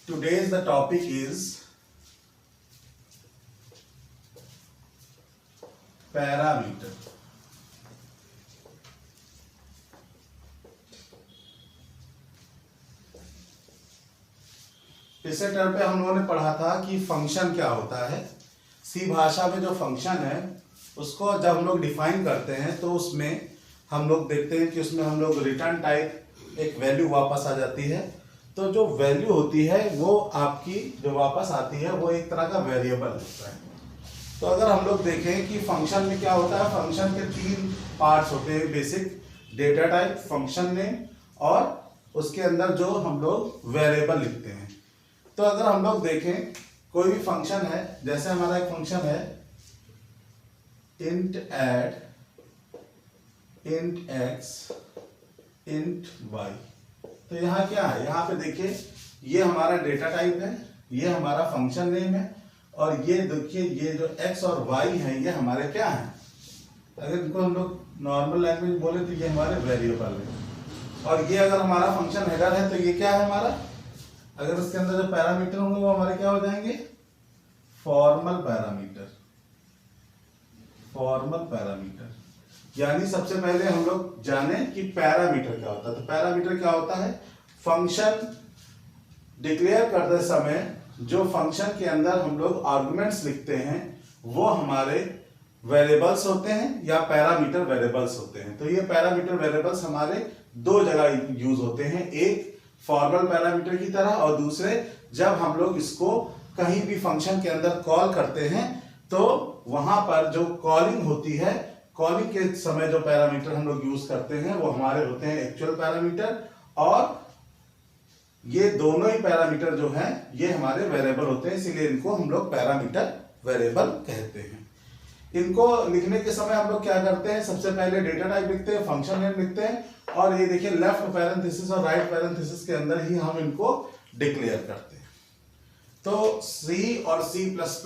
Today's the topic is parameter. पिछले term पे हम लोगों ने पढ़ा था कि फंक्शन क्या होता है। सी भाषा में जो फंक्शन है उसको जब हम लोग डिफाइन करते हैं तो उसमें हम लोग देखते हैं कि उसमें हम लोग रिटर्न टाइप एक वैल्यू वापस आ जाती है। तो जो वैल्यू होती है वो आपकी जो वापस आती है वो एक तरह का वेरिएबल होता है। तो अगर हम लोग देखें कि फंक्शन में क्या होता है, फंक्शन के तीन पार्ट्स होते हैं basic, data type, function name और उसके अंदर जो हम लोग वेरिएबल लिखते हैं। तो अगर हम लोग देखें कोई भी फंक्शन है, जैसे हमारा एक फंक्शन है int add int x int y। तो यहाँ क्या है, यहाँ पे देखिए ये हमारा डेटा टाइप है, ये हमारा फंक्शन नेम है और ये देखिए ये जो x और y है ये हमारे क्या है, अगर इनको हम लोग नॉर्मल लैंग्वेज बोले तो ये हमारे वेरिएबल है। और ये अगर हमारा फंक्शन हेडर है तो ये क्या है हमारा, अगर इसके अंदर जो पैरामीटर होंगे वो हमारे क्या हो जाएंगे, फॉर्मल पैरामीटर। फॉर्मल पैरामीटर यानी सबसे पहले हम लोग जाने कि पैरामीटर क्या होता है। तो पैरामीटर क्या होता है, फंक्शन डिक्लेयर करते समय जो फंक्शन के अंदर हम लोग आर्गुमेंट्स लिखते हैं वो हमारे वेरिएबल्स होते हैं या पैरामीटर वेरिएबल्स होते हैं। तो ये पैरामीटर वेरिएबल्स हमारे दो जगह यूज होते हैं, एक फॉर्मल पैरामीटर की तरह और दूसरे जब हम लोग इसको कहीं भी फंक्शन के अंदर कॉल करते हैं तो वहां पर जो कॉलिंग होती है, कॉलिंग के समय जो पैरामीटर हम लोग यूज करते हैं वो हमारे होते हैं एक्चुअल पैरामीटर, और ये दोनों ही पैरामीटर जो हैं ये हमारे वेरिएबल होते हैं, इसीलिए इनको हम लोग पैरामीटर वेरिएबल कहते हैं। इनको लिखने के समय हम लोग क्या करते हैं, सबसे पहले डेटा टाइप लिखते हैं, फंक्शन नेम लिखते हैं और ये देखिए लेफ्ट पैरेंथेसिस और राइट पैरेंथेसिस के अंदर ही हम इनको डिक्लेयर करते हैं। तो सी और सी प्लस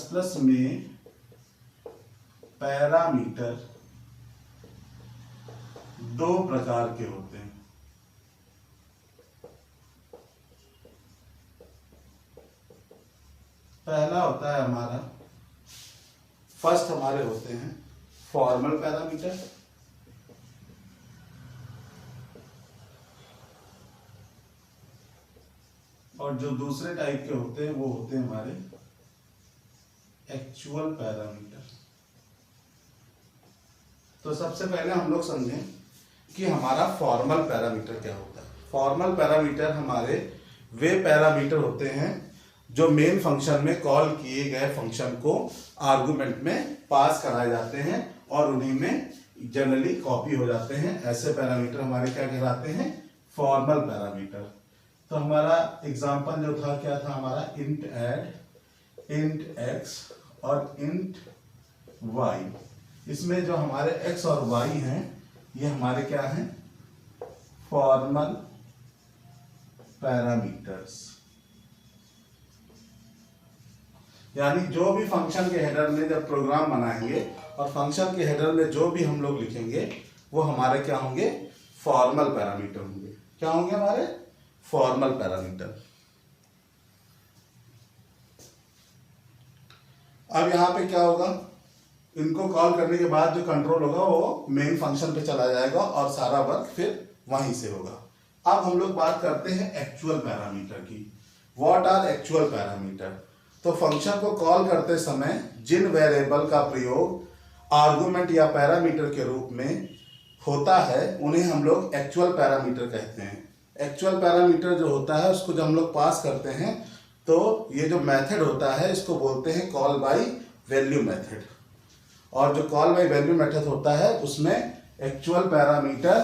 प्लस में पैरामीटर दो प्रकार के होते हैं। पहला होता है हमारा, फर्स्ट हमारे होते हैं फॉर्मल पैरामीटर, और जो दूसरे टाइप के होते हैं वो होते हैं हमारे एक्चुअल पैरामीटर। तो सबसे पहले हम लोग समझें कि हमारा फॉर्मल पैरामीटर क्या होता है। फॉर्मल पैरामीटर हमारे वे पैरामीटर होते हैं जो मेन फंक्शन में कॉल किए गए फंक्शन को आर्गुमेंट में पास कराए जाते हैं और उन्हीं में जनरली कॉपी हो जाते हैं। ऐसे पैरामीटर हमारे क्या कहलाते हैं, फॉर्मल पैरामीटर। तो हमारा एग्जांपल जो था क्या था हमारा, int add int x और int y। इसमें जो हमारे x और y हैं ये हमारे क्या हैं, फॉर्मल पैरामीटर्स। यानी जो भी फंक्शन के हेडर में जब प्रोग्राम बनाएंगे और फंक्शन के हेडर में जो भी हम लोग लिखेंगे वो हमारे क्या होंगे, फॉर्मल पैरामीटर होंगे। क्या होंगे हमारे, फॉर्मल पैरामीटर। अब यहां पे क्या होगा, इनको कॉल करने के बाद जो कंट्रोल होगा वो मेन फंक्शन पे चला जाएगा और सारा वर्क फिर वहीं से होगा। अब हम लोग बात करते हैं एक्चुअल पैरामीटर की। What are actual parameter. तो फंक्शन को कॉल करते समय जिन वेरिएबल का प्रयोग आर्गुमेंट या पैरामीटर के रूप में होता है उन्हें हम लोग एक्चुअल पैरामीटर कहते हैं। एक्चुअल पैरामीटर जो होता है उसको जब हम लोग पास करते हैं तो ये जो मेथड होता है इसको बोलते हैं कॉल बाय वैल्यू मेथड, और जो कॉल बाय वैल्यू मेथड होता है उसमें एक्चुअल पैरामीटर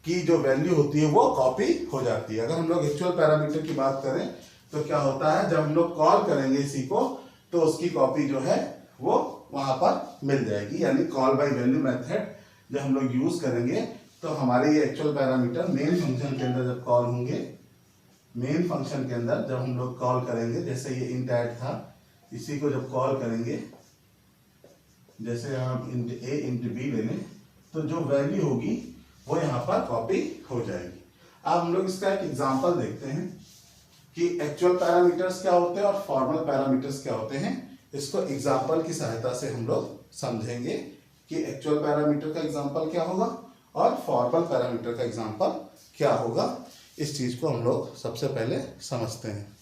की जो वैल्यू होती है वो कॉपी हो जाती है। अगर हम लोग एक्चुअल पैरामीटर की बात करें तो क्या होता है, जब हम लोग कॉल करेंगे इसी को तो उसकी कॉपी जो है वो वहां पर मिल जाएगी। यानी कॉल बाय वैल्यू मेथड जब हम लोग यूज करेंगे तो हमारे ये एक्चुअल पैरामीटर मेन फंक्शन के अंदर जब कॉल होंगे, मेन फंक्शन के अंदर जब हम लोग कॉल करेंगे, जैसे ये int add था, इसी को जब कॉल करेंगे, जैसे हम int a int b ले लें तो जो वैल्यू होगी वो यहाँ पर कॉपी हो जाएगी। अब हम लोग इसका एक एग्जांपल देखते हैं कि एक्चुअल पैरामीटर्स क्या होते हैं और फॉर्मल पैरामीटर्स क्या होते हैं। इसको एग्जांपल की सहायता से हम लोग समझेंगे कि एक्चुअल पैरामीटर का एग्जांपल क्या होगा और फॉर्मल पैरामीटर का एग्जांपल क्या होगा। इस चीज को हम लोग सबसे पहले समझते हैं।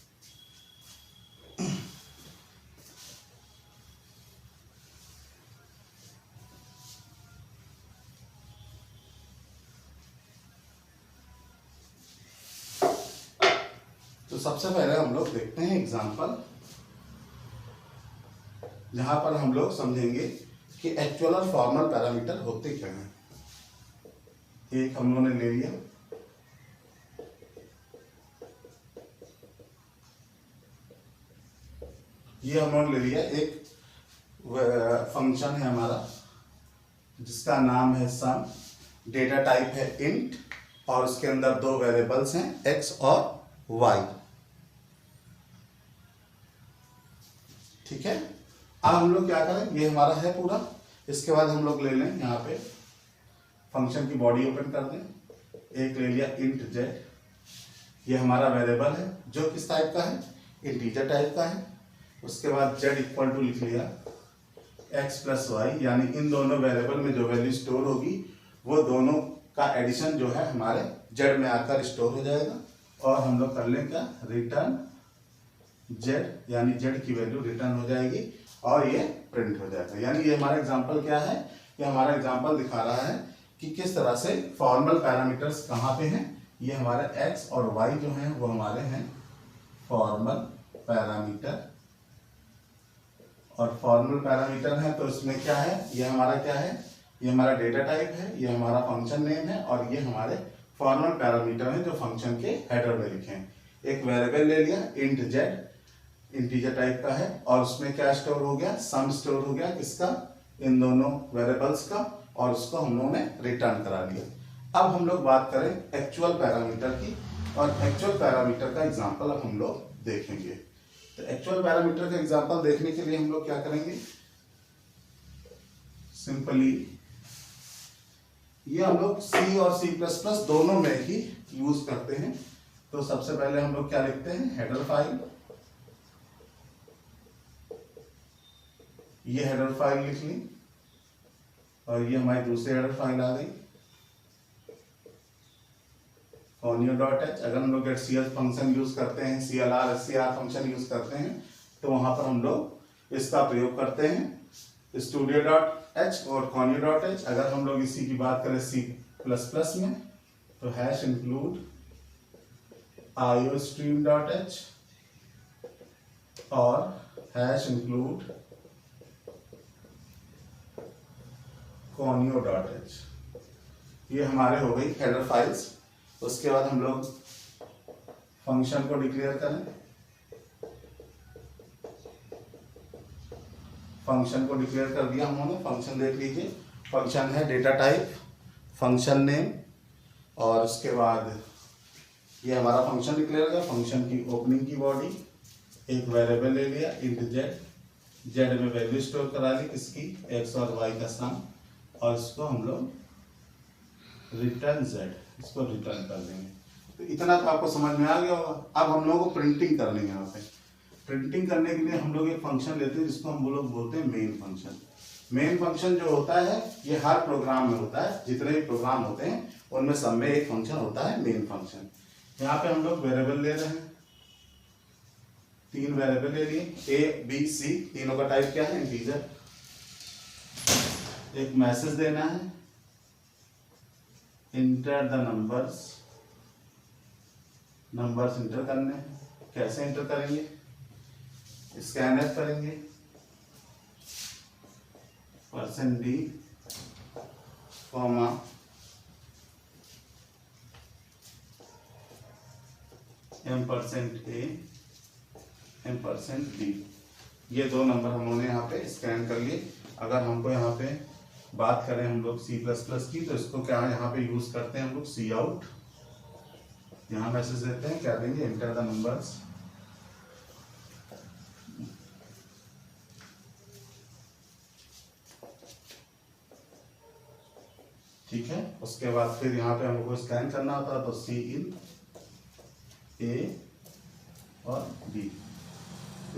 तो सबसे पहले हम लोग देखते हैं एग्जांपल, जहां पर हम लोग समझेंगे कि एक्चुअल और फॉर्मल पैरामीटर होते क्या हैं। एक हम लोगों ने ले लिया, ये हम लोगों ने ले लिया एक फंक्शन है हमारा जिसका नाम है सम, डेटा टाइप है इंट और उसके अंदर दो वेरिएबल्स हैं एक्स और वाई। ठीक है, अब हम लोग क्या करें, ये हमारा है पूरा। इसके बाद हम लोग ले लें यहाँ पे फंक्शन की बॉडी ओपन कर दें, एक ले लिया इंट जेड, ये हमारा वेरिएबल है जो किस टाइप का है, इंटीजर टाइप का है। उसके बाद जेड इक्वल टू लिख लिया एक्स प्लस वाई, यानी इन दोनों वेरिएबल में जो वैल्यू स्टोर होगी वो दोनों का एडिशन जो है हमारे जेड में आकर स्टोर हो जाएगा। और हम लोग कर लें क्या, रिटर्न जेड, यानी जेड की वैल्यू रिटर्न हो जाएगी और ये प्रिंट हो जाएगा। यानी ये हमारा एग्जांपल क्या है, ये हमारा एग्जांपल दिखा रहा है कि किस तरह से फॉर्मल पैरामीटर्स कहाँ पे हैं। ये हमारे एक्स और वाई जो हैं वो हमारे हैं फॉर्मल पैरामीटर। और फॉर्मल पैरामीटर है तो इसमें क्या है, ये हमारा क्या है, ये हमारा डेटा टाइप है, ये हमारा फंक्शन नेम है और ये हमारे फॉर्मल पैरामीटर हैं जो फंक्शन के हेडर में लिखे हैं। एक वेरिएबल ले लिया इंट जेड, इंटीजर टाइप का है और उसमें क्या स्टोर हो गया, सम स्टोर हो गया किसका, इन दोनों वेरिएबल्स का, और उसको हम लोगों ने रिटर्न करा लिया। अब हम लोग बात करें एक्चुअल पैरामीटर की, और एक्चुअल पैरामीटर का एग्जांपल अब हम लोग देखेंगे। तो एक्चुअल पैरामीटर का एग्जांपल देखने के लिए हम लोग क्या करेंगे, सिंपली ये हम लोग C और C++ दोनों में ही यूज करते हैं। तो सबसे पहले हम लोग क्या लिखते हैं, हेडर फाइल, ये हेडर फाइल लिख ली और ये हमारी दूसरी हेडर फाइल आ गई conio.h। अगर हम लोग cs फंक्शन यूज करते हैं, clr scr फंक्शन यूज करते हैं तो वहां पर हम लोग इसका प्रयोग करते हैं studio.h और conio.h। अगर हम लोग इसी की बात करें C++ में तो हैश इंक्लूड iostream.h और हैश इंक्लूड conio.h। ये हमारे हो गई हेडर फाइल्स। उसके बाद हम लोग फंक्शन को डिक्लेयर करें, फंक्शन को डिक्लेयर कर दिया हमने। फंक्शन देख लीजिए, फंक्शन है डेटा टाइप, फंक्शन नेम, और उसके बाद ये हमारा फंक्शन डिक्लेयर किया। फंक्शन की ओपनिंग की बॉडी, एक वेरिएबल ले लिया इंट जेड, जेड में वैल्यू स्टोर करा ली किसकी, एक्स और वाई का सम, और इसको हम लोग रिटर्न जेड, इसको रिटर्न कर देंगे। तो इतना तो आपको समझ में आ गया होगा। अब हम लोगों को प्रिंटिंग करनी है। यहाँ पे प्रिंटिंग करने के लिए हम लोग एक फंक्शन लेते हैं जिसको हम लोग बोलते हैं मेन फंक्शन। मेन फंक्शन जो होता है ये हर प्रोग्राम में होता है, जितने भी प्रोग्राम होते हैं उनमें सब में एक फंक्शन होता है मेन फंक्शन। यहाँ पे हम लोग वेरिएबल ले रहे हैं, तीन वेरिएबल ले लिए, ए बी सी, तीनों का टाइप क्या है, इंटीजर। एक मैसेज देना है, enter the numbers, numbers inter करने हैं। कैसे इंटर करेंगे, स्कैनर करेंगे, %d, कॉमा %a, %d। ये दो नंबर हम लोगों ने यहाँ पे स्कैन कर लिए। अगर हमको यहाँ पे बात करें हम लोग C++ की तो इसको क्या यहाँ पे यूज करते हैं हम लोग सी आउट। यहाँ मैसेज देते हैं, क्या देंगे, एंटर द नंबर्स, ठीक है। उसके बाद फिर यहाँ पे हम लोग को स्कैन करना होता है, तो सी इन ए और बी,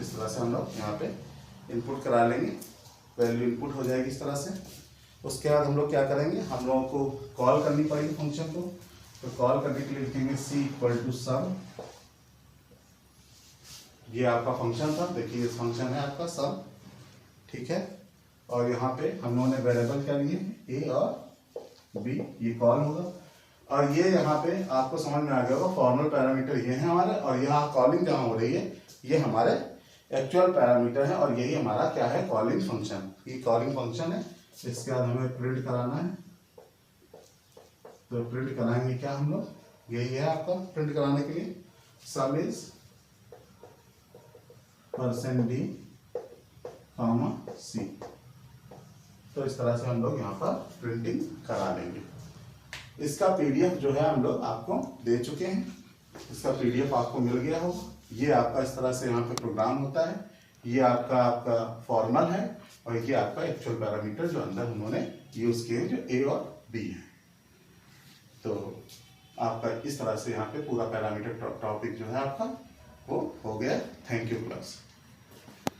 इस तरह से हम लोग यहाँ पे इनपुट करा लेंगे, वैल्यू इनपुट हो जाएगी इस तरह से। उसके बाद हम लोग क्या करेंगे, हम लोगों को कॉल करनी पड़ेगी फंक्शन को, तो कॉल करने के लिए लिखेंगे सी इक्वल टू सम, ये आपका फंक्शन था, देखिए ये फंक्शन है आपका सम, ठीक है। और यहाँ पे हम लोगों ने वेरिएबल क्या लिए, ए और बी, ये कॉल होगा। और ये यहाँ पे आपको समझ में आ गया होगा, फॉर्मल पैरामीटर ये है हमारे, और यहाँ कॉलिंग जहाँ हो रही है ये हमारे एक्चुअल पैरामीटर है, और यही हमारा क्या है, कॉलिंग फंक्शन, ये कॉलिंग फंक्शन है। इसके बाद हमें प्रिंट कराना है, तो प्रिंट कराएंगे क्या हम लोग, यही है आपका प्रिंट कराने के लिए, सम इज %d, c। तो इस तरह से हम लोग यहाँ पर प्रिंटिंग करा लेंगे। इसका पीडीएफ जो है हम लोग आपको दे चुके हैं, इसका पीडीएफ आपको मिल गया हो। ये आपका इस तरह से यहाँ पे प्रोग्राम होता है, ये आपका फॉर्मल है, और ये आपका एक्चुअल पैरामीटर जो अंदर उन्होंने यूज किए जो ए और बी है। तो आपका इस तरह से यहाँ पे पूरा पैरामीटर टॉपिक जो है आपका वो हो गया। Thank you class.